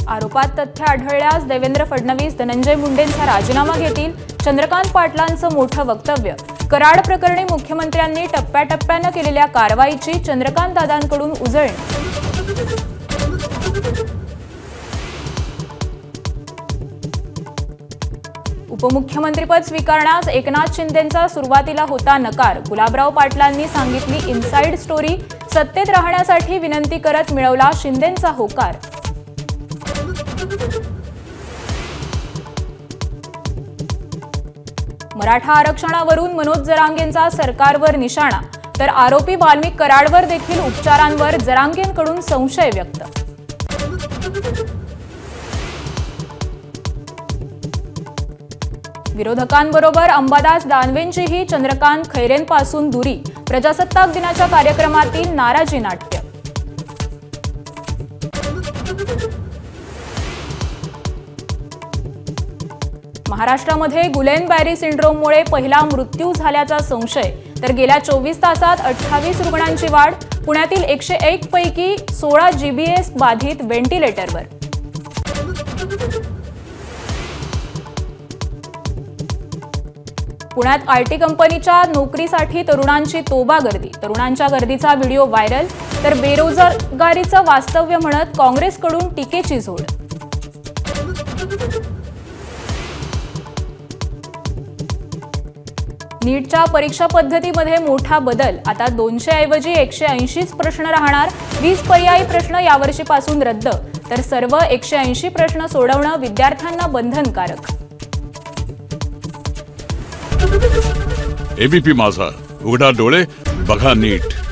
आरोपात तथ्य आढळल्यास देवेंद्र फडणवीस धनंजय मुंडेंचा राजीनामा घेतील. चंद्रकांत पाटलांचं मोठं वक्तव्य. कराड प्रकरणी मुख्यमंत्र्यांनी टप्प्याटप्प्यानं केलेल्या कारवाईची चंद्रकांत दादांकडून उजळणी. उपमुख्यमंत्रीपद स्वीकारण्यास एकनाथ शिंदेंचा सुरुवातीला होता नकार. गुलाबराव पाटलांनी सांगितली इनसाइड स्टोरी. सत्तेत राहण्यासाठी विनंती करत मिळवला शिंदेंचा होकार. मराठा आरक्षणावरून मनोज जरांगेंचा सरकारवर निशाणा, तर आरोपी वाल्मिक कराडवर देखील उपचारांवर जरांगेंकडून संशय व्यक्त. विरोधकांबरोबर अंबादास दानवेंचीही चंद्रकांत खैरेंपासून दुरी. प्रजासत्ताक दिनाच्या कार्यक्रमातील नाराजी नाट्य. महाराष्ट्रामध्ये गुलेन-बॅरी सिंड्रोममुळे पहिला मृत्यू झाल्याचा संशय, तर गेल्या 24 तासात 28 रुग्णांची वाढ. पुण्यातील 101 पैकी 16 जीबीएस बाधित व्हेंटिलेटरवर. पुण्यात आयटी कंपनीच्या नोकरीसाठी तरुणांची तोबा गर्दी. तरुणांच्या गर्दीचा व्हिडिओ व्हायरल. तर बेरोजगारीचं वास्तव्य म्हणत काँग्रेसकडून टीकेची झोड. नीटच्या परीक्षा पद्धतीमध्ये मोठा बदल. आता 200 ऐवजी 180 प्रश्न राहणार. 20 पर्यायी प्रश्न यावर्षीपासून रद्द. तर सर्व 180 प्रश्न सोडवणं विद्यार्थ्यांना बंधनकारक. एबीपी माझा, उघडा डोळे बघा नीट.